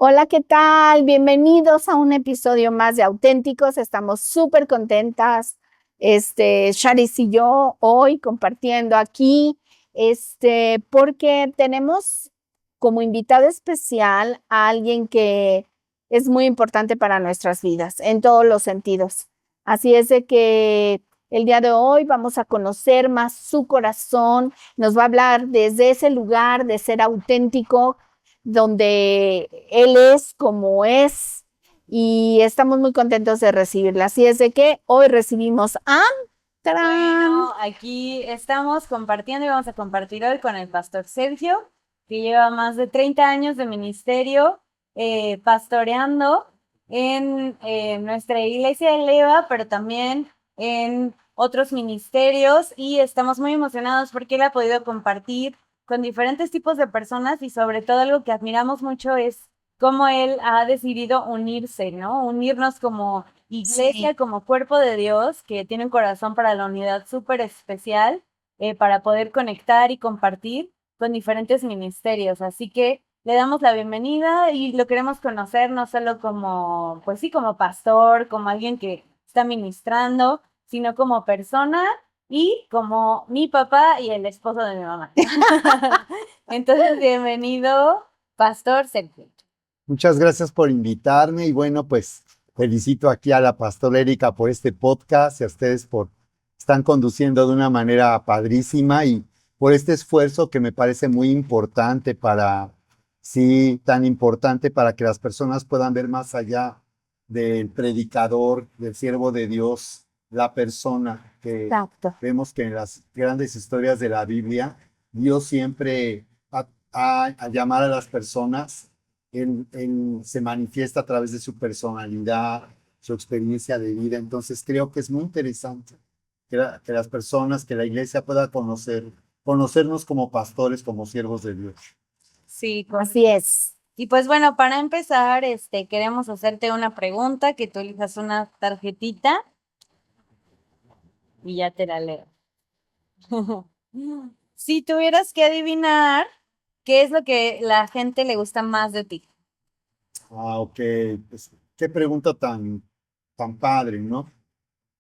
Hola, ¿qué tal? Bienvenidos a un episodio más de Auténticos. Estamos súper contentas, Charis y yo, hoy compartiendo aquí, porque tenemos como invitado especial a alguien que es muy importante para nuestras vidas en todos los sentidos. Así es de que el día de hoy vamos a conocer más su corazón, nos va a hablar desde ese lugar de ser auténtico donde Él es como es y estamos muy contentos de recibirla. Así es de que hoy recibimos a... ¡Tarán! Bueno, aquí estamos compartiendo y vamos a compartir hoy con el pastor Sergio, que lleva más de 30 años de ministerio pastoreando en nuestra iglesia de Leva, pero también en otros ministerios y estamos muy emocionados porque él ha podido compartir con diferentes tipos de personas y sobre todo algo que admiramos mucho es cómo él ha decidido unirse, ¿no? Unirnos como iglesia, Sí. como cuerpo de Dios, que tiene un corazón para la unidad súper especial, para poder conectar y compartir con diferentes ministerios. Así que le damos la bienvenida y lo queremos conocer no solo como, pues sí, como pastor, como alguien que está ministrando, sino como persona y como mi papá y el esposo de mi mamá. Entonces, bienvenido, Pastor Sergio. Muchas gracias por invitarme y bueno, pues felicito aquí a la pastora Erika por este podcast y a ustedes por están conduciendo de una manera padrísima y por este esfuerzo que me parece muy importante sí, tan importante para que las personas puedan ver más allá del predicador, del siervo de Dios, la persona que Exacto. vemos que en las grandes historias de la Biblia, Dios siempre a llamar a las personas él se manifiesta a través de su personalidad, su experiencia de vida. Entonces creo que es muy interesante que las personas, que la iglesia pueda conocernos como pastores, como siervos de Dios. Sí, Así es. y pues bueno, para empezar, queremos hacerte una pregunta, que tú elijas una tarjetita y ya te la leo. Si tuvieras que adivinar, ¿qué es lo que la gente le gusta más de ti? Ok, pues qué pregunta tan padre, ¿no?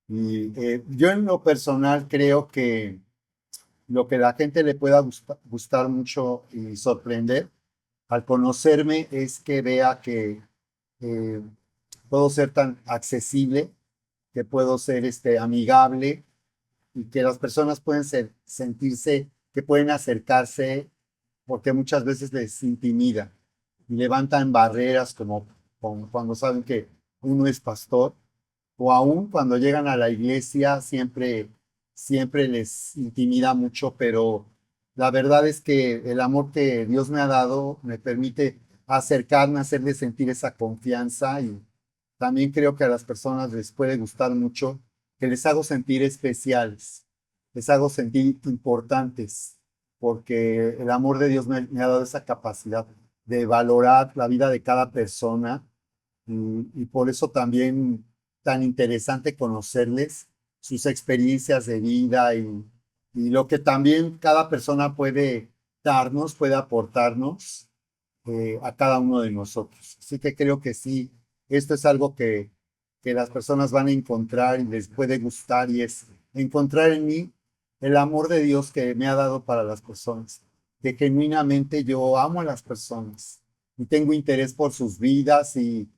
Y yo en lo personal creo que lo que la gente le pueda gustar mucho y sorprender al conocerme es que vea que eh, puedo ser tan accesible, que puedo ser amigable y que las personas pueden sentirse, que pueden acercarse porque muchas veces les intimida y levantan barreras como cuando saben que uno es pastor o aún cuando llegan a la iglesia siempre les intimida mucho, pero la verdad es que el amor que Dios me ha dado me permite acercarme, hacerle sentir esa confianza y también creo que a las personas les puede gustar mucho que les hago sentir especiales, les hago sentir importantes, porque el amor de Dios me ha dado esa capacidad de valorar la vida de cada persona y por eso también tan interesante conocerles sus experiencias de vida y lo que también cada persona puede darnos, puede aportarnos a cada uno de nosotros. Así que creo que sí, esto es algo que las personas van a encontrar y les puede gustar y es encontrar en mí el amor de Dios que me ha dado para las personas, que genuinamente yo amo a las personas y tengo interés por sus vidas y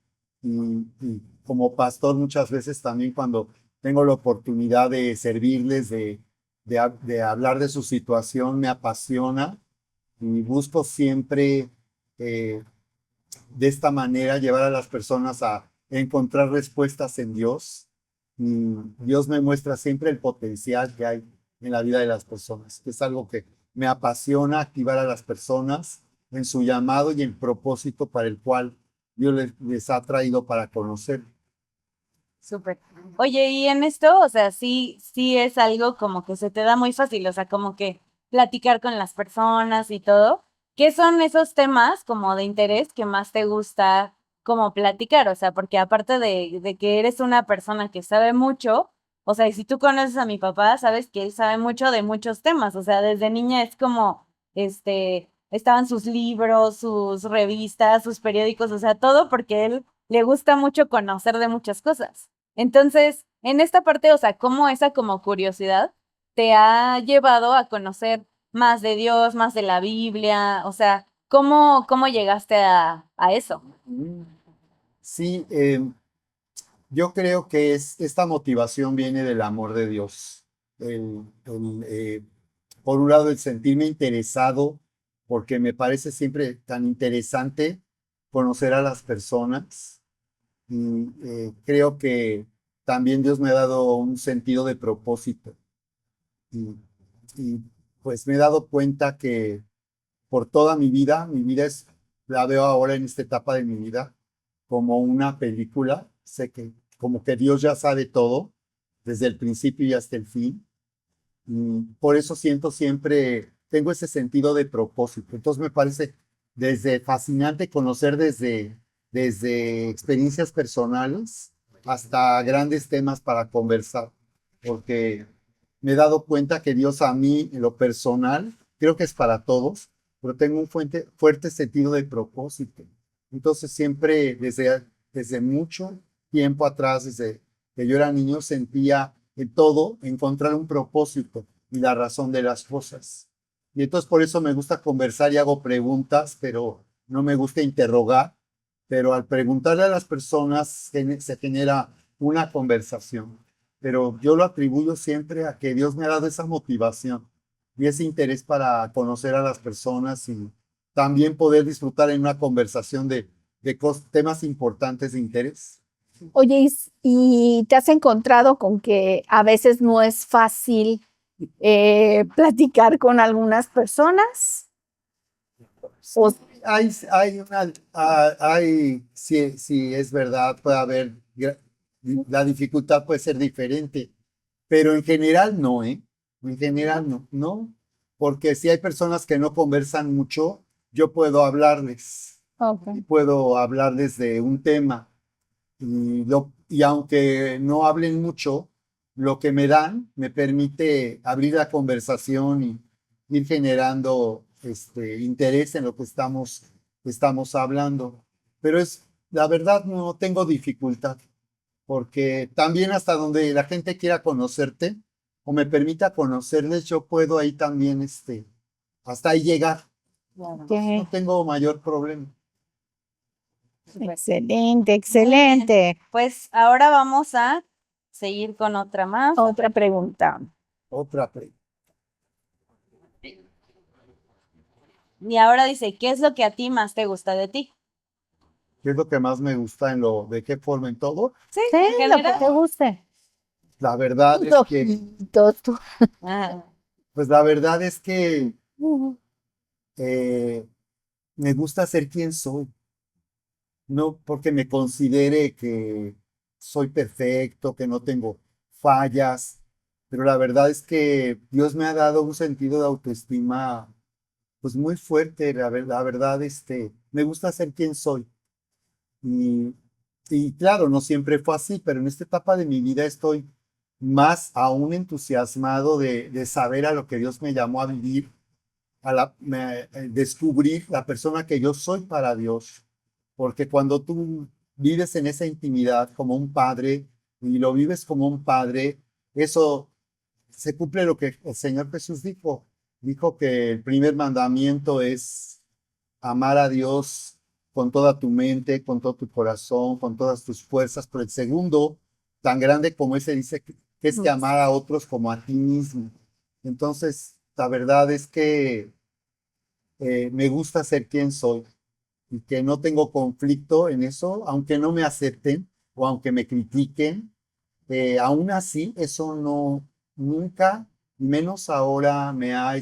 como pastor muchas veces también cuando tengo la oportunidad de servirles, de hablar de su situación, me apasiona y busco siempre eh, de esta manera llevar a las personas a encontrar respuestas en Dios. Y Dios me muestra siempre el potencial que hay en la vida de las personas, que es algo que me apasiona activar a las personas en su llamado y el propósito para el cual Dios les ha traído para conocer. Súper. Oye, y en esto, o sea, sí es algo como que se te da muy fácil, o sea, como que platicar con las personas y todo. ¿Qué son esos temas como de interés que más te gusta como platicar? O sea, porque aparte de que eres una persona que sabe mucho, o sea, y si tú conoces a mi papá, sabes que él sabe mucho de muchos temas, o sea, desde niña es como, estaban sus libros, sus revistas, sus periódicos, o sea, todo porque a él le gusta mucho conocer de muchas cosas. Entonces, en esta parte, o sea, cómo esa como curiosidad te ha llevado a conocer más de Dios, más de la Biblia, o sea, ¿cómo llegaste a eso? Sí, yo creo que esta motivación viene del amor de Dios. Por un lado, el sentirme interesado, porque me parece siempre tan interesante conocer a las personas. Y creo que también Dios me ha dado un sentido de propósito. Y, y, pues me he dado cuenta que por toda mi vida la veo ahora en esta etapa de mi vida como una película. Sé que como que Dios ya sabe todo, desde el principio y hasta el fin. Y por eso siento siempre, tengo ese sentido de propósito. Entonces me parece desde fascinante conocer desde experiencias personales hasta grandes temas para conversar, porque me he dado cuenta que Dios a mí, en lo personal, creo que es para todos, pero tengo un fuerte sentido de propósito. Entonces siempre desde mucho tiempo atrás, desde que yo era niño, sentía en todo encontrar un propósito y la razón de las cosas. Y entonces por eso me gusta conversar y hago preguntas, pero no me gusta interrogar. Pero al preguntarle a las personas se genera una conversación. Pero yo lo atribuyo siempre a que Dios me ha dado esa motivación y ese interés para conocer a las personas y también poder disfrutar en una conversación de temas importantes de interés. Oye, ¿y te has encontrado con que a veces no es fácil platicar con algunas personas? O- Sí, es verdad, puede haber, la dificultad puede ser diferente, pero en general no, ¿eh? En general no, porque si hay personas que no conversan mucho, yo puedo hablarles, Ok. puedo hablarles de un tema, y aunque no hablen mucho, lo que me dan me permite abrir la conversación y ir generando interés en lo que estamos hablando. Pero la verdad no tengo dificultad, porque también hasta donde la gente quiera conocerte o me permita conocerles, yo puedo ahí también, hasta ahí llegar. Ok. No tengo mayor problema. Excelente, excelente. Pues ahora vamos a seguir con otra más. Otra pregunta. Otra pregunta. Y ahora dice, ¿qué es lo que a ti más te gusta de ti? ¿Qué es lo que más me gusta de qué forma en todo? Sí, Sí, en lo que general. te guste. La verdad Tus es que, ojitos, Ah, pues la verdad es que eh, me gusta ser quien soy, no porque me considere que soy perfecto, que no tengo fallas, pero la verdad es que Dios me ha dado un sentido de autoestima pues muy fuerte, la verdad, me gusta ser quien soy. Y, y claro, no siempre fue así, pero en esta etapa de mi vida estoy más aún entusiasmado de saber a lo que Dios me llamó a vivir, descubrir la persona que yo soy para Dios. Porque cuando tú vives en esa intimidad como un padre y lo vives como un padre, eso se cumple lo que el Señor Jesús dijo. Dijo que el primer mandamiento es amar a Dios con toda tu mente, con todo tu corazón, con todas tus fuerzas, pero el segundo, tan grande como ese, dice que es que amar a otros como a ti mismo. Entonces, la verdad es que me gusta ser quien soy y que no tengo conflicto en eso, aunque no me acepten o aunque me critiquen, aún así eso no, nunca, menos ahora me ha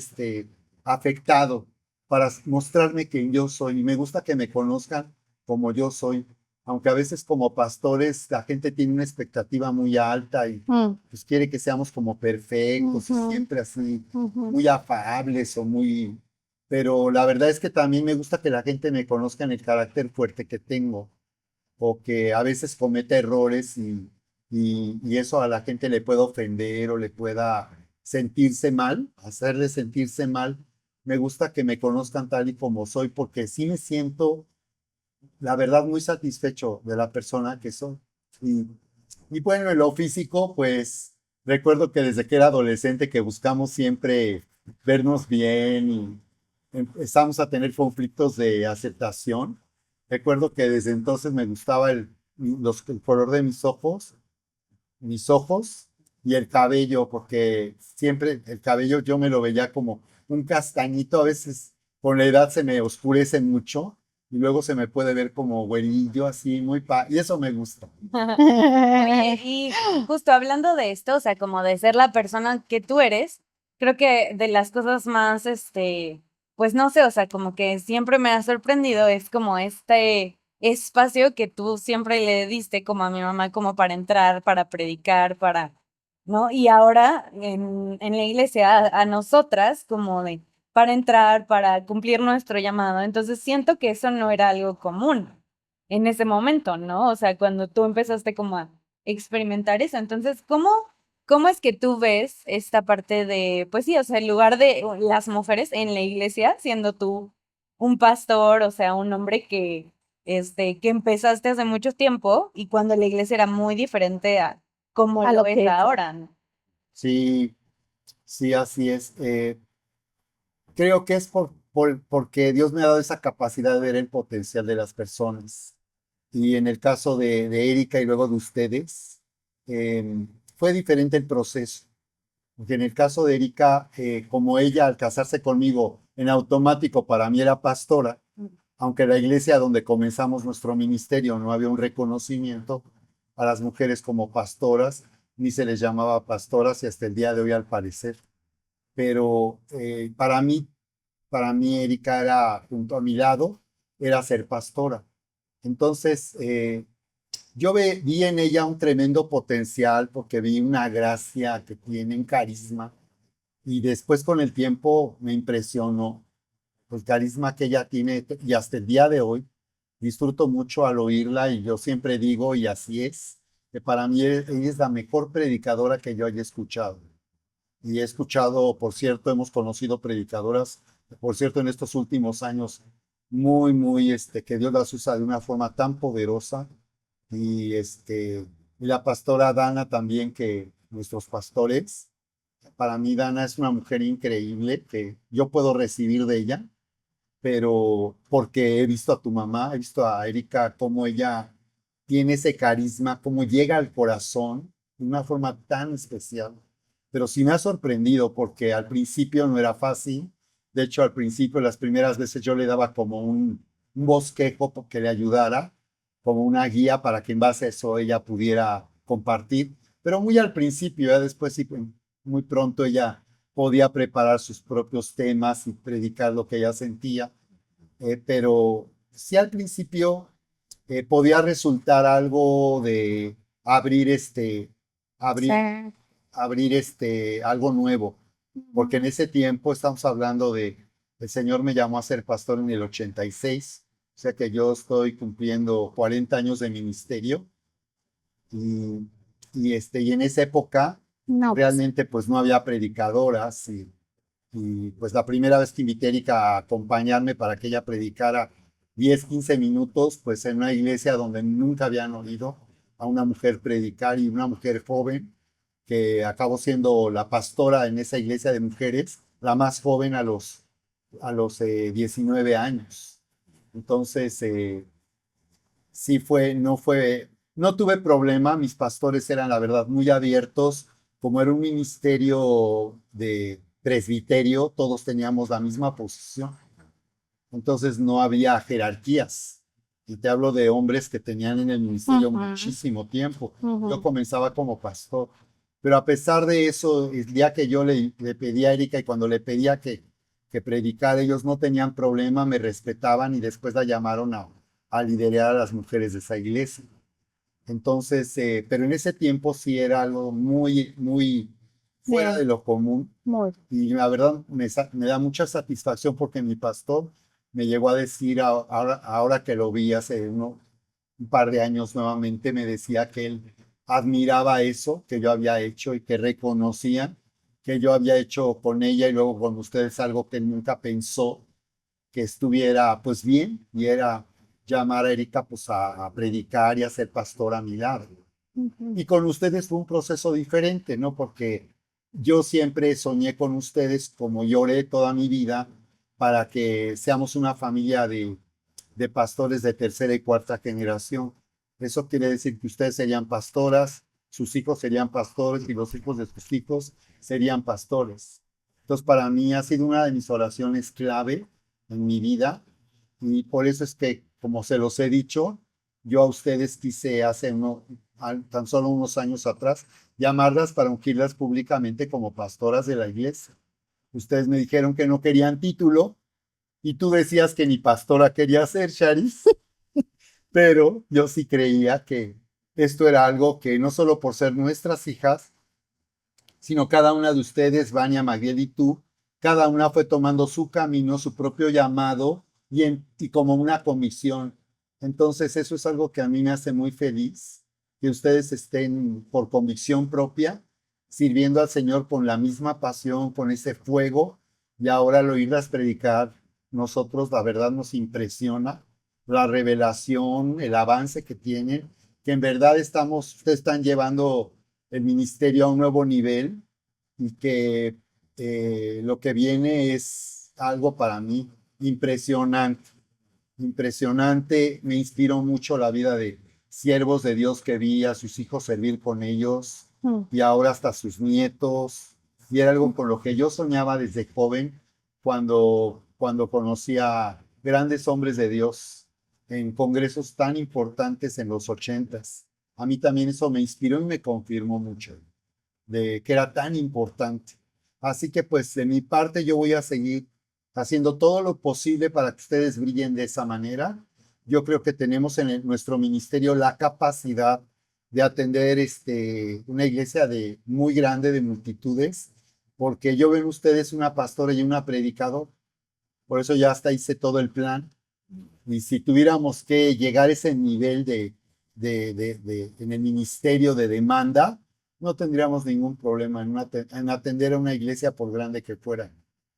afectado para mostrarme quién yo soy y me gusta que me conozcan como yo soy, aunque a veces como pastores la gente tiene una expectativa muy alta y Mm, pues quiere que seamos como perfectos y ujú, siempre así, ujú. muy afables o muy... Pero la verdad es que también me gusta que la gente me conozca en el carácter fuerte que tengo o que a veces cometa errores y eso a la gente le pueda ofender o le pueda sentirse mal, hacerle sentirse mal. me gusta que me conozcan tal y como soy, porque sí me siento, la verdad, muy satisfecho de la persona que soy. Y, y bueno, en lo físico, pues recuerdo que desde que era adolescente que buscamos siempre vernos bien y empezamos a tener conflictos de aceptación. Recuerdo que desde entonces me gustaba el color de mis ojos y el cabello, porque siempre el cabello yo me lo veía como un castañito, a veces con la edad se me oscurece mucho y luego se me puede ver como güerillo así, y eso me gusta. Oye, y justo hablando de esto, o sea, como de ser la persona que tú eres, creo que de las cosas más, pues no sé, o sea, como que siempre me ha sorprendido es como este espacio que tú siempre le diste como a mi mamá, como para entrar, para predicar, ¿no? Y ahora en la iglesia a nosotras, como de, para entrar, para cumplir nuestro llamado. Entonces siento que eso no era algo común en ese momento, ¿no? O sea, cuando tú empezaste como a experimentar eso. Entonces, ¿cómo es que tú ves esta parte de, pues sí, o sea, el lugar de las mujeres en la iglesia, siendo tú un pastor, o sea, un hombre que empezaste hace mucho tiempo y cuando la iglesia era muy diferente a como A lo lo es que ahora, ¿no? Sí, sí, así es. Creo que es porque Dios me ha dado esa capacidad de ver el potencial de las personas. Y en el caso de Erika y luego de ustedes, fue diferente el proceso. Porque en el caso de Erika, como ella al casarse conmigo en automático para mí era pastora, aunque la iglesia donde comenzamos nuestro ministerio no había un reconocimiento a las mujeres como pastoras, ni se les llamaba pastoras y hasta el día de hoy al parecer. Pero para mí Erika era junto a mi lado, era ser pastora. Entonces, vi en ella un tremendo potencial porque vi una gracia que tiene, un carisma. Y después con el tiempo me impresionó el carisma que ella tiene y hasta el día de hoy disfruto mucho al oírla y yo siempre digo, y así es, que para mí ella es la mejor predicadora que yo haya escuchado. Y he escuchado, por cierto, hemos conocido predicadoras, por cierto, en estos últimos años, que Dios las usa de una forma tan poderosa. Y la pastora Dana también, que nuestros pastores, para mí Dana es una mujer increíble que yo puedo recibir de ella, pero porque he visto a tu mamá, he visto a Erika, cómo ella tiene ese carisma, cómo llega al corazón de una forma tan especial. Pero sí me ha sorprendido porque al principio no era fácil. De hecho, al principio, las primeras veces yo le daba como un bosquejo que le ayudara, como una guía para que en base a eso ella pudiera compartir. Pero muy al principio, ya después sí, muy pronto ella podía preparar sus propios temas y predicar lo que ella sentía. Pero sí al principio podía resultar algo de abrir sí. abrir, abrir algo nuevo, porque en ese tiempo estamos hablando el Señor me llamó a ser pastor en el 86, o sea que yo estoy cumpliendo 40 años de ministerio y, y en esa época No, pues, realmente pues no había predicadoras y pues la primera vez que invité a Erika a acompañarme para que ella predicara 10, 15 minutos, pues en una iglesia donde nunca habían oído a una mujer predicar y una mujer joven que acabó siendo la pastora en esa iglesia de mujeres, la más joven a los 19 años. Entonces, sí no tuve problema, mis pastores eran la verdad muy abiertos, como era un ministerio de presbiterio, todos teníamos la misma posición, entonces no había jerarquías. Y te hablo de hombres que tenían en el ministerio ujú, muchísimo tiempo. Yo ujú. comenzaba como pastor, pero a pesar de eso, el día que yo le pedí a Erika y cuando le pedía que predicara, ellos no tenían problema, me respetaban y después la llamaron a liderar a las mujeres de esa iglesia. Entonces, pero en ese tiempo sí era algo muy, muy fuera Bien, de lo común muy. y la verdad me da mucha satisfacción porque mi pastor me llegó a decir, ahora que lo vi hace un par de años nuevamente, me decía que él admiraba eso que yo había hecho y que reconocía que yo había hecho con ella y luego con ustedes algo que nunca pensó que estuviera pues bien, y era llamar a Erika pues a predicar y a ser pastor a mi lado. Y con ustedes fue un proceso diferente, ¿no? Porque yo siempre soñé con ustedes, como lloré toda mi vida, para que seamos una familia de pastores de tercera y cuarta generación. Eso quiere decir que ustedes serían pastoras, sus hijos serían pastores y los hijos de sus hijos serían pastores. Entonces, para mí ha sido una de mis oraciones clave en mi vida, y por eso es que, como se los he dicho, yo a ustedes quise hace tan solo unos años atrás llamarlas para ungirlas públicamente como pastoras de la iglesia. Ustedes me dijeron que no querían título y tú decías que ni pastora quería ser, Charis, pero yo sí creía que esto era algo que no solo por ser nuestras hijas, sino cada una de ustedes, Vania, Magdiel y tú, cada una fue tomando su camino, su propio llamado y como una comisión. Entonces eso es algo que a mí me hace muy feliz, que ustedes estén por convicción propia, sirviendo al Señor con la misma pasión, con ese fuego, y ahora al oírlas predicar, nosotros la verdad nos impresiona la revelación, el avance que tienen, que en verdad ustedes están llevando el ministerio a un nuevo nivel, y que lo que viene es algo para mí impresionante, impresionante. Me inspiró mucho la vida de siervos de Dios que vi a sus hijos servir con ellos y ahora hasta sus nietos. Y era algo con lo que yo soñaba desde joven cuando conocí a grandes hombres de Dios en congresos tan importantes en los 80s. A mí también eso me inspiró y me confirmó mucho de que era tan importante. Así que pues de mi parte yo voy a seguir haciendo todo lo posible para que ustedes brillen de esa manera. Yo creo que tenemos en nuestro ministerio la capacidad de atender una iglesia muy grande, de multitudes, porque yo veo en ustedes una pastora y una predicadora. Por eso ya hasta hice todo el plan. Y si tuviéramos que llegar a ese nivel en el ministerio de demanda, no tendríamos ningún problema en atender a una iglesia por grande que fuera,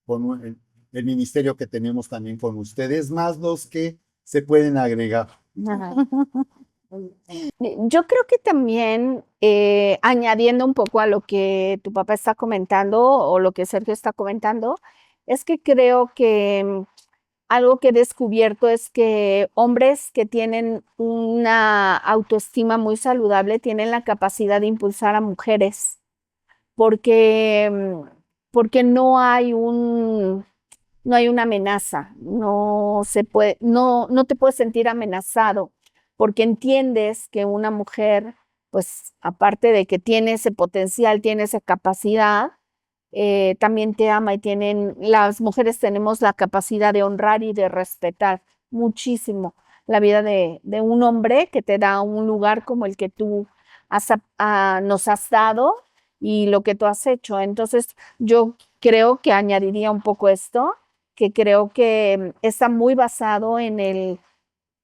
con el ministerio que tenemos también con ustedes, más los que se pueden agregar. Yo creo que también, añadiendo un poco a lo que tu papá está comentando o lo que Sergio está comentando, es que creo que algo que he descubierto es que hombres que tienen una autoestima muy saludable tienen la capacidad de impulsar a mujeres, porque, porque no hay una amenaza, no te puedes sentir amenazado, porque entiendes que una mujer, pues aparte de que tiene ese potencial, tiene esa capacidad, también te ama, y las mujeres tenemos la capacidad de honrar y de respetar muchísimo la vida de un hombre que te da un lugar como el que tú nos has dado y lo que tú has hecho. Entonces, yo creo que añadiría un poco esto, que creo que está muy basado en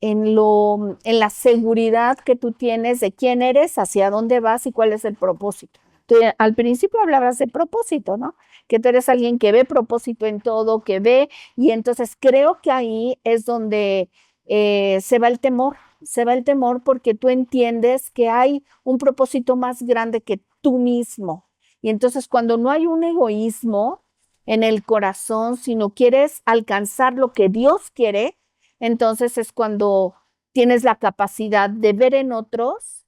la seguridad que tú tienes de quién eres, hacia dónde vas y cuál es el propósito. Tú, al principio hablabas de propósito, ¿no? Que tú eres alguien que ve propósito en todo, que ve, y entonces creo que ahí es donde se va el temor porque tú entiendes que hay un propósito más grande que tú mismo. Y entonces cuando no hay un egoísmo en el corazón, sino quieres alcanzar lo que Dios quiere, entonces es cuando tienes la capacidad de ver en otros,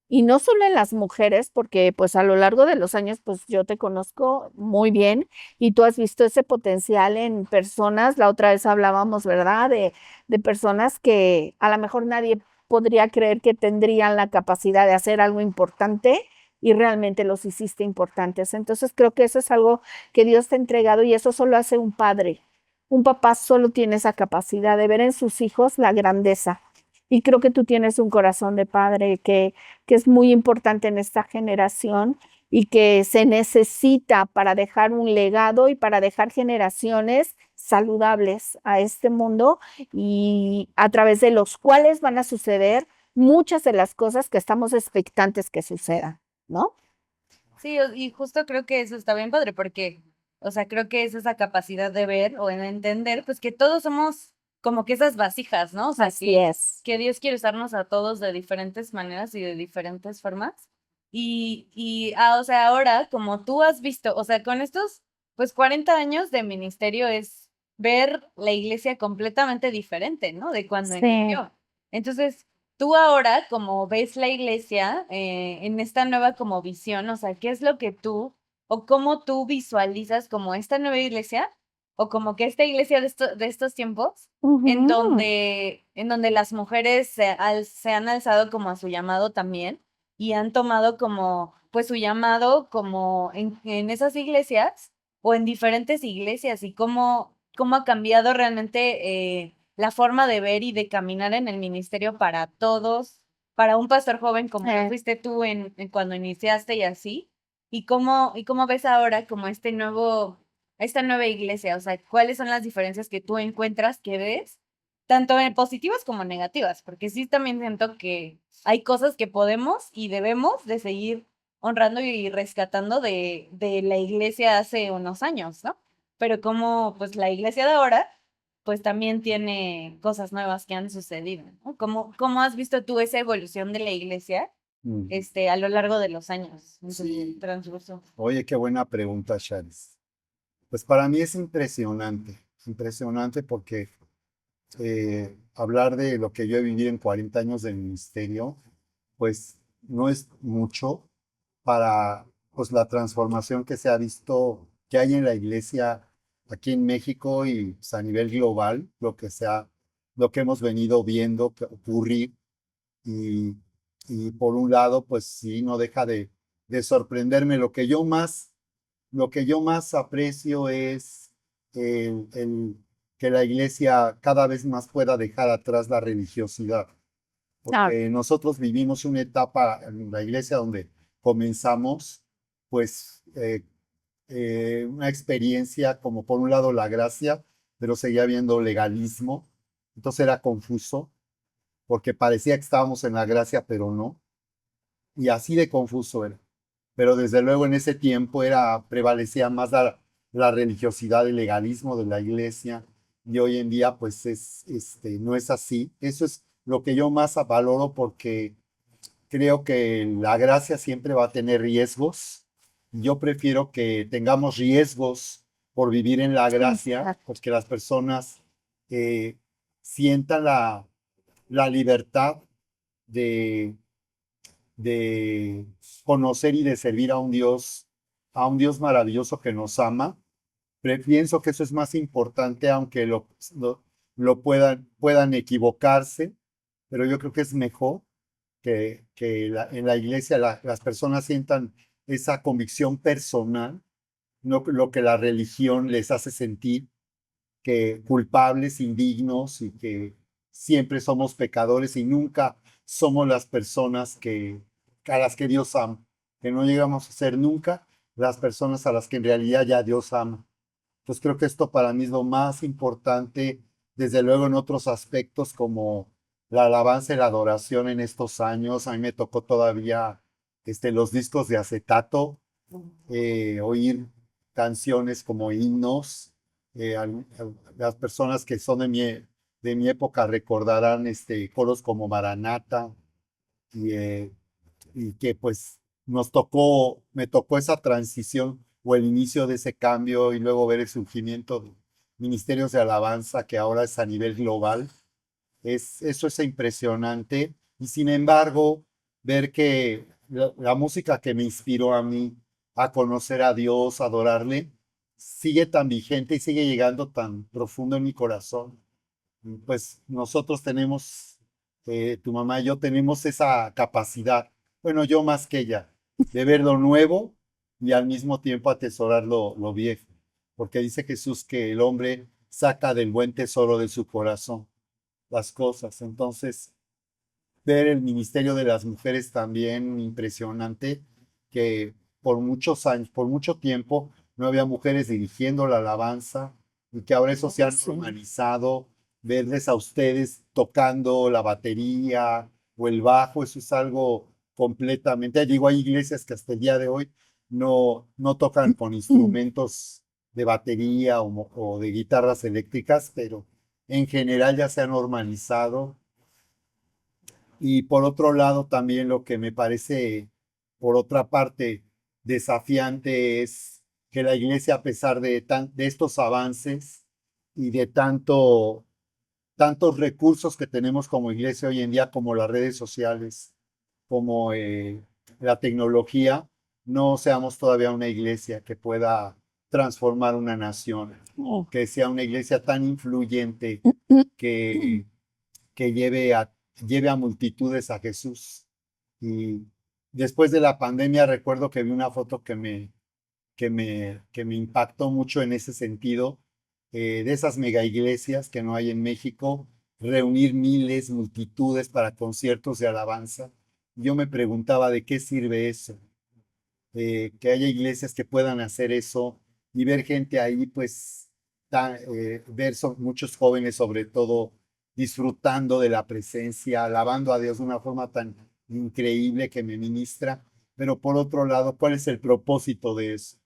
y no solo en las mujeres, porque pues a lo largo de los años pues yo te conozco muy bien y tú has visto ese potencial en personas. La otra vez hablábamos, ¿verdad? De personas que a lo mejor nadie podría creer que tendrían la capacidad de hacer algo importante, y realmente los hiciste importantes. Entonces creo que eso es algo que Dios te ha entregado, y eso solo hace un padre. Un papá solo tiene esa capacidad de ver en sus hijos la grandeza. Y creo que tú tienes un corazón de padre que es muy importante en esta generación y que se necesita para dejar un legado y para dejar generaciones saludables a este mundo, y a través de los cuales van a suceder muchas de las cosas que estamos expectantes que sucedan, ¿no? Sí, y justo creo que eso está bien padre porque, o sea, creo que es esa capacidad de ver o en entender, pues que todos somos como que esas vasijas, ¿no? O sea, Así es. que Dios quiere usarnos a todos de diferentes maneras y de diferentes formas. O sea, ahora, como tú has visto, o sea, con estos, pues 40 años de ministerio es ver la iglesia completamente diferente, ¿no? De cuando Sí. inició. Entonces, tú ahora, como ves la iglesia en esta nueva como visión, o sea, ¿qué es lo que tú o cómo tú visualizas como esta nueva iglesia o como que esta iglesia de estos tiempos Ujú. en donde las mujeres se han alzado como a su llamado también y han tomado como pues su llamado como en esas iglesias o en diferentes iglesias y cómo ha cambiado realmente la forma de ver y de caminar en el ministerio para todos, para un pastor joven como lo fuiste tú en cuando iniciaste y así, y cómo ves ahora como esta nueva iglesia, o sea, cuáles son las diferencias que tú encuentras, que ves, tanto en positivas como negativas, porque sí también siento que hay cosas que podemos y debemos de seguir honrando y rescatando de la iglesia hace unos años, ¿no? Pero como pues la iglesia de ahora pues también tiene cosas nuevas que han sucedido, ¿no? ¿Cómo has visto tú esa evolución de la iglesia, Mm. a lo largo de los años, en su Sí. transcurso? Oye, qué buena pregunta, Charis. Pues para mí es impresionante porque hablar de lo que yo he vivido en 40 años de ministerio, pues no es mucho para pues, la transformación que se ha visto que hay en la iglesia aquí en México y pues, a nivel global, lo que hemos venido viendo ocurrir y, y por un lado, pues sí, no deja de sorprenderme. Lo que yo más aprecio es el que la iglesia cada vez más pueda dejar atrás la religiosidad, Claro. porque nosotros vivimos una etapa en la iglesia donde comenzamos, pues, una experiencia como por un lado la gracia, pero seguía habiendo legalismo, entonces era confuso, porque parecía que estábamos en la gracia, pero no, y así de confuso era. Pero desde luego en ese tiempo prevalecía más la religiosidad, el legalismo de la iglesia, y hoy en día pues no es así. Eso es lo que yo más valoro porque creo que la gracia siempre va a tener riesgos. Yo prefiero que tengamos riesgos por vivir en la gracia, Exacto. porque las personas eh, sientan la libertad de de conocer y de servir a un Dios maravilloso que nos ama. Pienso que eso es más importante, aunque lo puedan equivocarse, pero yo creo que es mejor que en la iglesia las personas sientan esa convicción personal, no lo que la religión les hace sentir, que culpables, indignos y que siempre somos pecadores y nunca somos las personas a las que Dios ama, que no llegamos a ser nunca las personas a las que en realidad ya Dios ama. Entonces creo que esto para mí es lo más importante, desde luego en otros aspectos como la alabanza y la adoración en estos años. A mí me tocó todavía los discos de acetato, oír canciones como himnos. Las personas que son de mi época recordarán coros como Maranata y, y que pues me tocó esa transición o el inicio de ese cambio y luego ver el surgimiento de ministerios de alabanza que ahora es a nivel global. Eso es impresionante. Y sin embargo, ver que la música que me inspiró a mí a conocer a Dios, a adorarle, sigue tan vigente y sigue llegando tan profundo en mi corazón. Pues nosotros tenemos, tu mamá y yo tenemos esa capacidad, bueno, yo más que ella, de ver lo nuevo y al mismo tiempo atesorar lo viejo. Porque dice Jesús que el hombre saca del buen tesoro de su corazón las cosas. Entonces, ver el ministerio de las mujeres también impresionante, que por muchos años, por mucho tiempo, no había mujeres dirigiendo la alabanza y que ahora eso se ha Sí. normalizado, verles a ustedes tocando la batería o el bajo, eso es algo completamente, digo, hay iglesias que hasta el día de hoy no tocan con instrumentos de batería o de guitarras eléctricas, pero en general ya se ha normalizado. Y por otro lado, también lo que me parece, por otra parte, desafiante es que la iglesia, a pesar de estos avances y de tantos recursos que tenemos como iglesia hoy en día, como las redes sociales, como la tecnología, no seamos todavía una iglesia que pueda transformar una nación, que sea una iglesia tan influyente que, que lleve a multitudes a Jesús. Y después de la pandemia recuerdo que vi una foto que me impactó mucho en ese sentido, de esas mega iglesias que no hay en México, reunir miles, multitudes para conciertos de alabanza. Yo me preguntaba de qué sirve eso, que haya iglesias que puedan hacer eso y ver gente ahí, pues, muchos jóvenes sobre todo disfrutando de la presencia, alabando a Dios de una forma tan increíble que me ministra. Pero por otro lado, ¿cuál es el propósito de eso?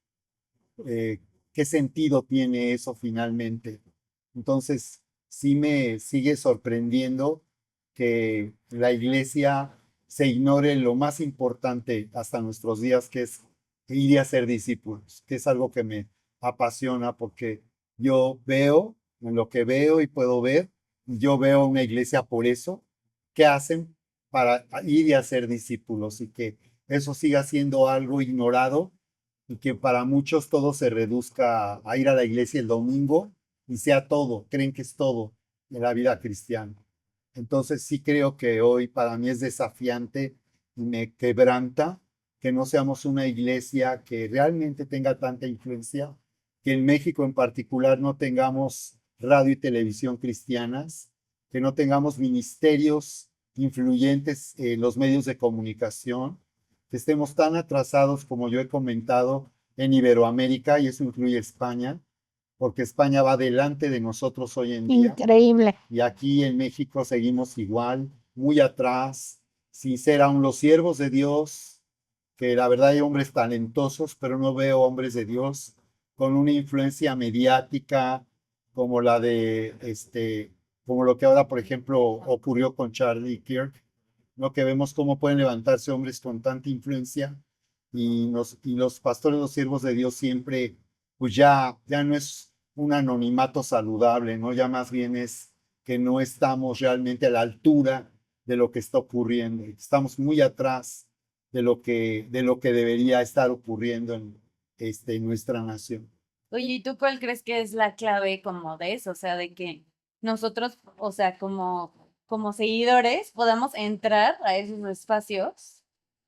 ¿Qué sentido tiene eso finalmente? Entonces, sí me sigue sorprendiendo que la iglesia se ignore lo más importante hasta nuestros días, que es ir y hacer discípulos, que es algo que me apasiona porque yo veo, en lo que veo y puedo ver, yo veo una iglesia por eso, que hacen para ir y hacer discípulos y que eso siga siendo algo ignorado y que para muchos todo se reduzca a ir a la iglesia el domingo y sea todo, creen que es todo en la vida cristiana. Entonces sí creo que hoy para mí es desafiante y me quebranta que no seamos una iglesia que realmente tenga tanta influencia, que en México en particular no tengamos radio y televisión cristianas, que no tengamos ministerios influyentes en los medios de comunicación, que estemos tan atrasados como yo he comentado en Iberoamérica, y eso incluye España, porque España va delante de nosotros hoy en día. Increíble. Y aquí en México seguimos igual, muy atrás, sin ser aún los siervos de Dios, que la verdad hay hombres talentosos, pero no veo hombres de Dios con una influencia mediática como la de como lo que ahora, por ejemplo, ocurrió con Charlie Kirk, ¿no? Que vemos cómo pueden levantarse hombres con tanta influencia y los pastores, los siervos de Dios siempre, pues ya no es un anonimato saludable, ¿no? Ya más bien es que no estamos realmente a la altura de lo que está ocurriendo. Estamos muy atrás de lo que debería estar ocurriendo en nuestra nación. Oye, ¿y tú cuál crees que es la clave como de eso? O sea, de que nosotros, o sea, como seguidores, podamos entrar a esos espacios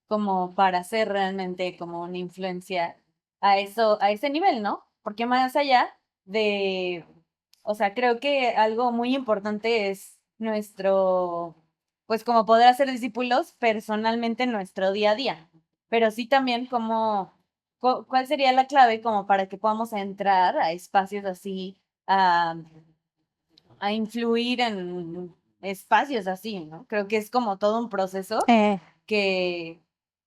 como para ser realmente como una influencia a eso, a ese nivel, ¿no? Porque más allá de, o sea, creo que algo muy importante es nuestro, pues como poder hacer discípulos personalmente en nuestro día a día, pero sí también como ¿cuál sería la clave como para que podamos entrar a espacios así, a influir en espacios así, ¿no? Creo que es como todo un proceso que,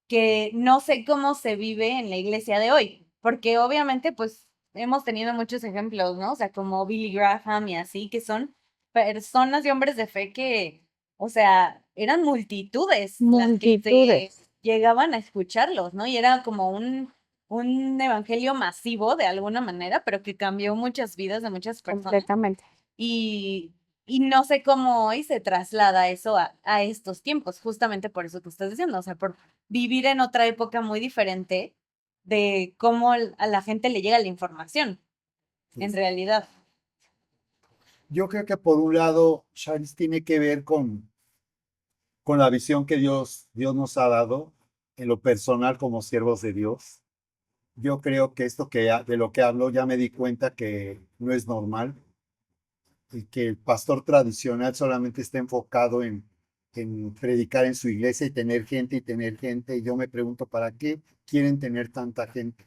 que no sé cómo se vive en la iglesia de hoy, porque obviamente pues hemos tenido muchos ejemplos, ¿no? O sea, como Billy Graham y así, que son personas y hombres de fe que, o sea, eran multitudes las que Multitudes. llegaban a escucharlos, ¿no? Y era como un evangelio masivo de alguna manera, pero que cambió muchas vidas de muchas personas. Completamente. Y, y no sé cómo hoy se traslada eso a estos tiempos, justamente por eso que estás diciendo, o sea, por vivir en otra época muy diferente de cómo a la gente le llega la información, en realidad. Yo creo que por un lado, Charis, tiene que ver con la visión que Dios nos ha dado en lo personal como siervos de Dios. Yo creo que de lo que hablo ya me di cuenta que no es normal y que el pastor tradicional solamente está enfocado en predicar en su iglesia y tener gente y tener gente. Y yo me pregunto, ¿para qué quieren tener tanta gente?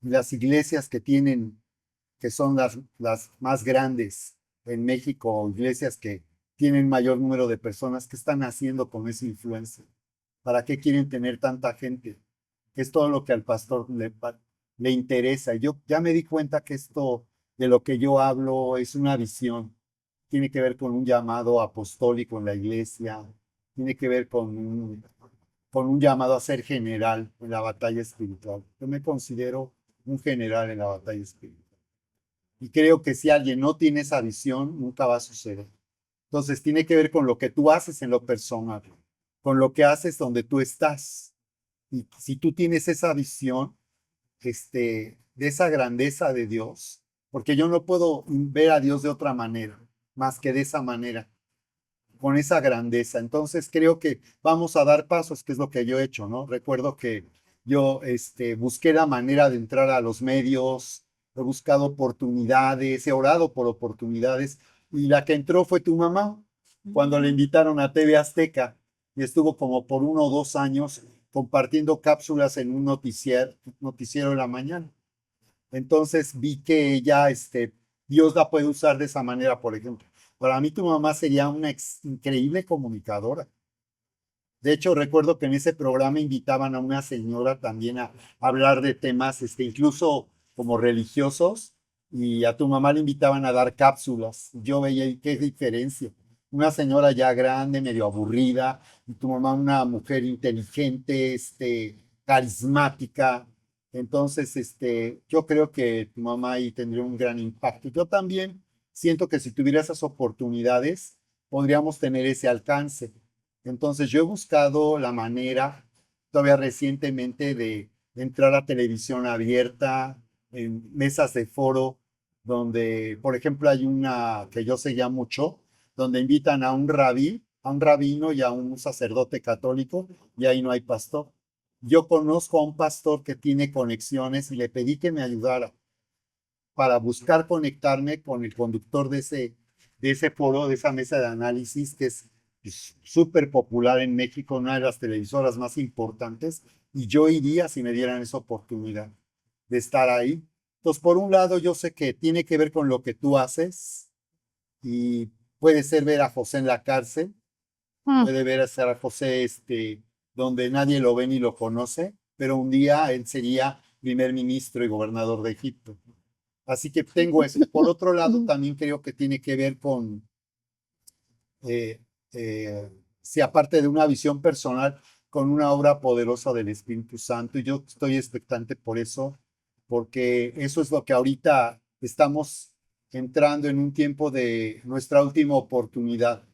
Y las iglesias que son las más grandes en México, iglesias que tienen mayor número de personas, ¿qué están haciendo con esa influencia? ¿Para qué quieren tener tanta gente? que es todo lo que al pastor le interesa. Yo ya me di cuenta que esto de lo que yo hablo es una visión, tiene que ver con un llamado apostólico en la iglesia, tiene que ver con un llamado a ser general en la batalla espiritual. Yo me considero un general en la batalla espiritual. Y creo que si alguien no tiene esa visión, nunca va a suceder. Entonces, tiene que ver con lo que tú haces en lo personal, con lo que haces donde tú estás. Y si tú tienes esa visión, de esa grandeza de Dios, porque yo no puedo ver a Dios de otra manera, más que de esa manera, con esa grandeza. Entonces creo que vamos a dar pasos, que es lo que yo he hecho, ¿no? Recuerdo que yo busqué la manera de entrar a los medios, he buscado oportunidades, he orado por oportunidades, y la que entró fue tu mamá, cuando le invitaron a TV Azteca, y estuvo como por 1 o 2 años compartiendo cápsulas en un noticiero de la mañana. Entonces vi que ella, Dios la puede usar de esa manera, por ejemplo. Para mí tu mamá sería una increíble comunicadora. De hecho, recuerdo que en ese programa invitaban a una señora también a hablar de temas, incluso como religiosos, y a tu mamá le invitaban a dar cápsulas. Yo veía ahí qué diferencia. Una señora ya grande, medio aburrida, y tu mamá una mujer inteligente, carismática. Entonces, yo creo que tu mamá ahí tendría un gran impacto. Yo también siento que si tuviera esas oportunidades, podríamos tener ese alcance. Entonces yo he buscado la manera, todavía recientemente, de entrar a televisión abierta, en mesas de foro, donde, por ejemplo, hay una que yo seguía mucho, donde invitan a un rabí, a un rabino y a un sacerdote católico, y ahí no hay pastor. Yo conozco a un pastor que tiene conexiones y le pedí que me ayudara para buscar conectarme con el conductor de ese foro, de esa mesa de análisis, que es súper popular en México, una de las televisoras más importantes, y yo iría si me dieran esa oportunidad de estar ahí. Entonces, por un lado, yo sé que tiene que ver con lo que tú haces, y puede ser ver a José en la cárcel, Mm. puede ver a José donde nadie lo ve ni lo conoce, pero un día él sería primer ministro y gobernador de Egipto. Así que tengo eso. Por otro lado, también creo que tiene que ver con, eh, si aparte de una visión personal, con una obra poderosa del Espíritu Santo. Y yo estoy expectante por eso, porque eso es lo que ahorita estamos entrando en un tiempo de nuestra última oportunidad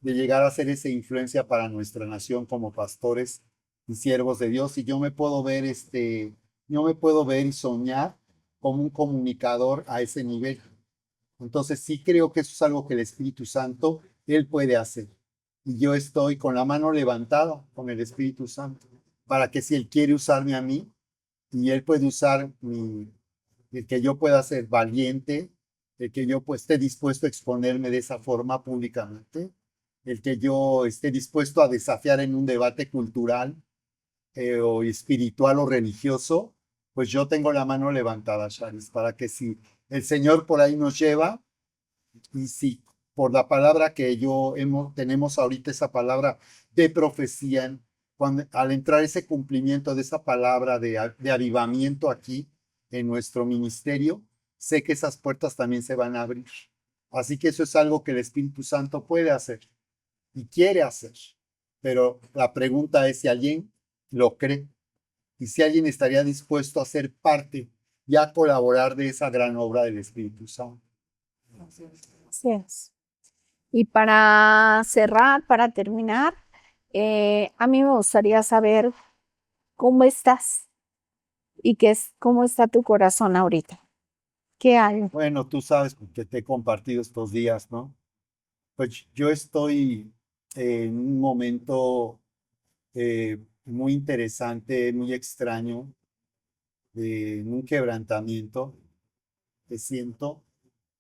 de llegar a ser esa influencia para nuestra nación como pastores y siervos de Dios. Y yo me puedo ver y soñar como un comunicador a ese nivel. Entonces sí creo que eso es algo que el Espíritu Santo, Él puede hacer. Y yo estoy con la mano levantada con el Espíritu Santo, para que si Él quiere usarme a mí, y Él puede usar el que yo pueda ser valiente, el que yo pues, esté dispuesto a exponerme de esa forma públicamente, el que yo esté dispuesto a desafiar en un debate cultural, o espiritual o religioso, pues yo tengo la mano levantada, Charis, para que si el Señor por ahí nos lleva, y si por la palabra que tenemos ahorita, esa palabra de profecía, al entrar ese cumplimiento de esa palabra de avivamiento aquí en nuestro ministerio, sé que esas puertas también se van a abrir. Así que eso es algo que el Espíritu Santo puede hacer y quiere hacer. Pero la pregunta es si alguien lo cree y si alguien estaría dispuesto a ser parte y a colaborar de esa gran obra del Espíritu Santo. Así es. Y para cerrar, para terminar, a mí me gustaría saber cómo estás y cómo está tu corazón ahorita. ¿Qué hay? Bueno, tú sabes que te he compartido estos días, ¿no? Pues yo estoy en un momento muy interesante, muy extraño, en un quebrantamiento que siento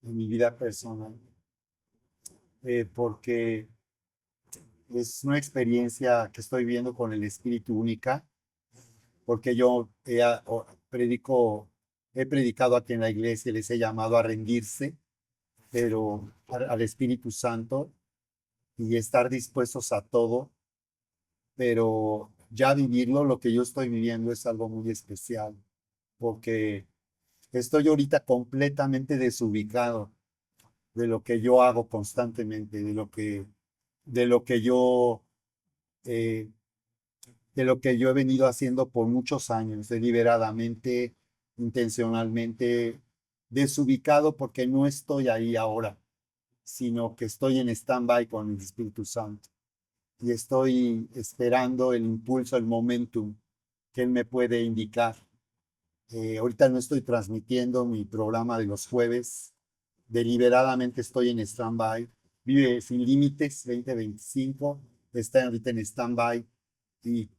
en mi vida personal, porque es una experiencia que estoy viendo con el Espíritu única, porque yo he predicado aquí en la iglesia, les he llamado a rendirse, pero al Espíritu Santo, y estar dispuestos a todo, pero ya vivirlo, lo que yo estoy viviendo es algo muy especial, porque estoy ahorita completamente desubicado de lo que yo hago constantemente, de lo que yo, eh, de lo que yo he venido haciendo por muchos años, deliberadamente, intencionalmente, desubicado porque no estoy ahí ahora, sino que estoy en stand-by con el Espíritu Santo y estoy esperando el impulso, el momentum que Él me puede indicar. Ahorita no estoy transmitiendo mi programa de los jueves, deliberadamente estoy en stand-by. Vive sin límites 2025, está ahorita en stand-by y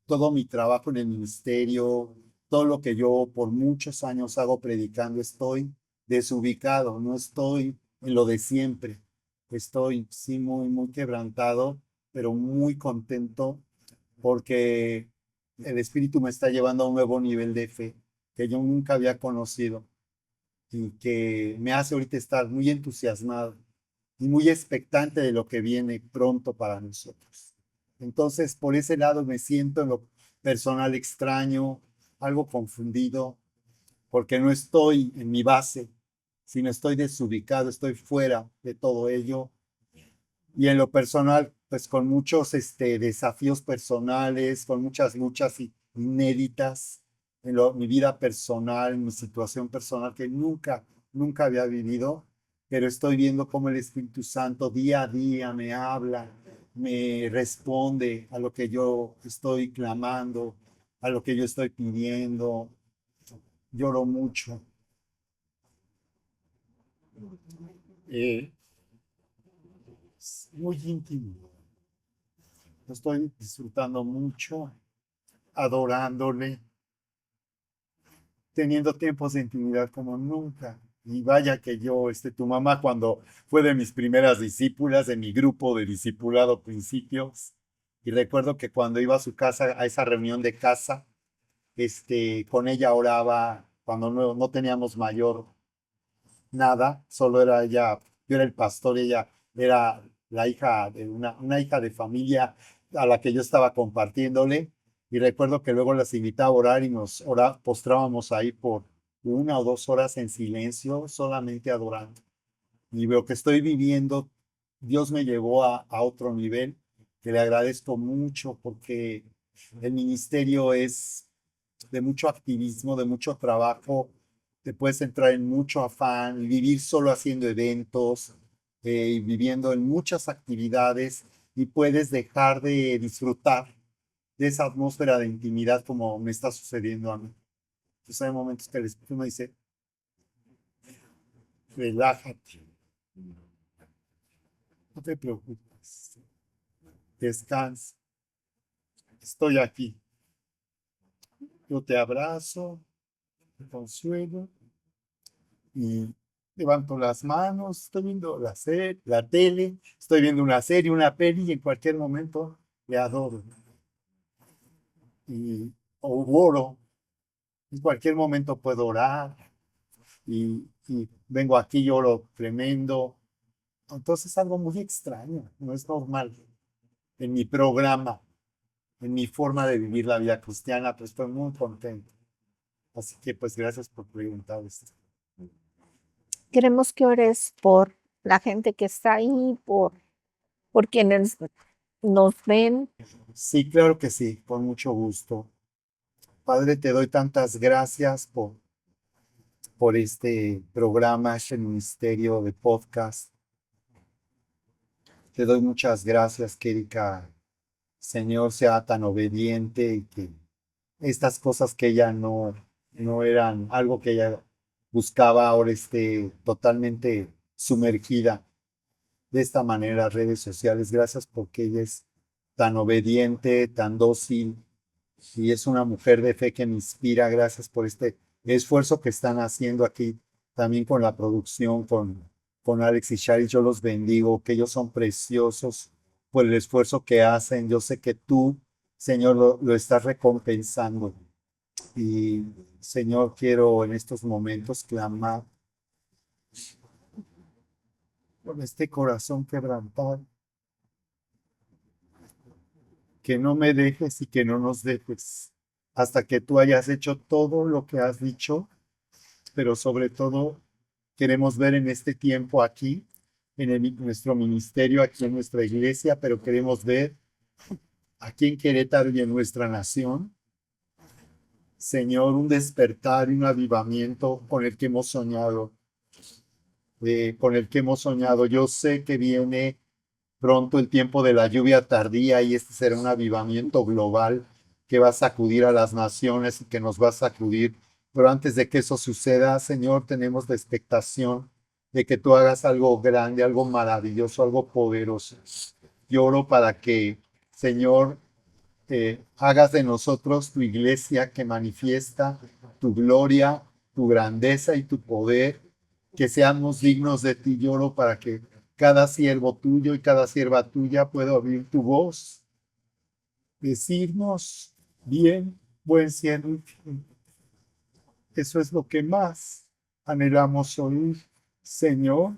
todo mi trabajo en el ministerio, todo lo que yo por muchos años hago predicando, estoy desubicado, no estoy en lo de siempre. Estoy, sí, muy, muy quebrantado, pero muy contento porque el Espíritu me está llevando a un nuevo nivel de fe que yo nunca había conocido y que me hace ahorita estar muy entusiasmado y muy expectante de lo que viene pronto para nosotros. Entonces, por ese lado me siento en lo personal extraño, algo confundido, porque no estoy en mi base, sino estoy desubicado, estoy fuera de todo ello. Y en lo personal, pues con muchos desafíos personales, con muchas luchas inéditas en mi vida personal, en mi situación personal que nunca había vivido, pero estoy viendo cómo el Espíritu Santo día a día me habla, me responde a lo que yo estoy clamando, a lo que yo estoy pidiendo. Lloro mucho. Eh, es muy íntimo. Lo estoy disfrutando mucho, adorándole, teniendo tiempos de intimidad como nunca. Y vaya que yo, tu mamá cuando fue de mis primeras discípulas, de mi grupo de discipulado principios, y recuerdo que cuando iba a su casa, a esa reunión de casa, con ella oraba cuando no teníamos mayor nada, solo era ella, yo era el pastor, ella era la hija de una hija de familia a la que yo estaba compartiéndole. Y recuerdo que luego las invitaba a orar y postrábamos ahí por 1 o 2 horas en silencio, solamente adorando. Y lo que estoy viviendo, Dios me llevó a otro nivel, que le agradezco mucho porque el ministerio es de mucho activismo, de mucho trabajo, te puedes entrar en mucho afán, vivir solo haciendo eventos, y viviendo en muchas actividades y puedes dejar de disfrutar de esa atmósfera de intimidad como me está sucediendo a mí. Entonces hay momentos que el Espíritu me dice, relájate, no te preocupes, descansa, estoy aquí, yo te abrazo, te consuelo y levanto las manos, estoy viendo la tele, estoy viendo una serie, una peli y en cualquier momento le adoro. Y, o oro, en cualquier momento puedo orar y vengo aquí y oro tremendo. Entonces es algo muy extraño, no es normal en mi programa, en mi forma de vivir la vida cristiana, pues estoy muy contento. Así que pues gracias por preguntar esto. Queremos que ores por la gente que está ahí, por quienes nos ven. Sí, claro que sí, con mucho gusto. Padre, te doy tantas gracias por este programa, este ministerio de podcast. Te doy muchas gracias que Erika, Señor, sea tan obediente y que estas cosas que ella no eran algo que ella buscaba, ahora esté totalmente sumergida de esta manera a redes sociales. Gracias porque ella es tan obediente, tan dócil y es una mujer de fe que me inspira. Gracias por este esfuerzo que están haciendo aquí también con la producción, con Alex y Shari. Yo los bendigo, que ellos son preciosos por el esfuerzo que hacen. Yo sé que tú, Señor, lo estás recompensando. Y Señor, quiero en estos momentos clamar con este corazón quebrantado, que no me dejes y que no nos dejes hasta que tú hayas hecho todo lo que has dicho, pero sobre todo queremos ver en este tiempo aquí, nuestro ministerio, aquí en nuestra iglesia, pero queremos ver aquí en Querétaro y en nuestra nación, Señor, un despertar y un avivamiento con el que hemos soñado, con el que hemos soñado. Yo sé que viene pronto el tiempo de la lluvia tardía y este será un avivamiento global que va a sacudir a las naciones y que nos va a sacudir. Pero antes de que eso suceda, Señor, tenemos la expectación de que tú hagas algo grande, algo maravilloso, algo poderoso. Yo oro para que, Señor, hagas de nosotros tu iglesia que manifiesta tu gloria, tu grandeza y tu poder, que seamos dignos de ti. Lloro para que cada siervo tuyo y cada sierva tuya pueda oír tu voz, decirnos, bien, buen siervo. Eso es lo que más anhelamos oír, Señor,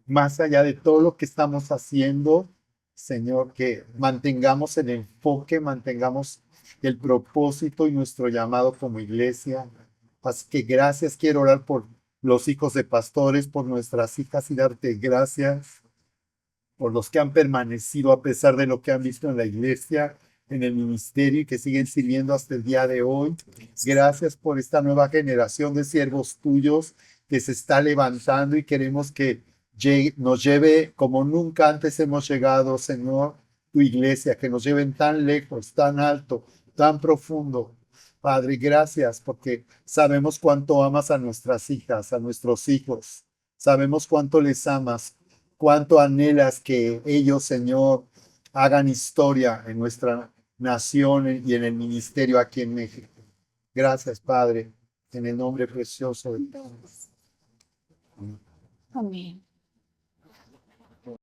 más allá de todo lo que estamos haciendo. Señor, que mantengamos el enfoque, mantengamos el propósito y nuestro llamado como iglesia. Así que gracias, quiero orar por los hijos de pastores, por nuestras hijas y darte gracias por los que han permanecido a pesar de lo que han visto en la iglesia, en el ministerio y que siguen sirviendo hasta el día de hoy. Gracias por esta nueva generación de siervos tuyos que se está levantando y queremos que nos lleve como nunca antes hemos llegado, Señor, tu iglesia, que nos lleven tan lejos, tan alto, tan profundo. Padre, gracias porque sabemos cuánto amas a nuestras hijas, a nuestros hijos. Sabemos cuánto les amas, cuánto anhelas que ellos, Señor, hagan historia en nuestra nación y en el ministerio aquí en México. Gracias, Padre, en el nombre precioso de Dios. Amén.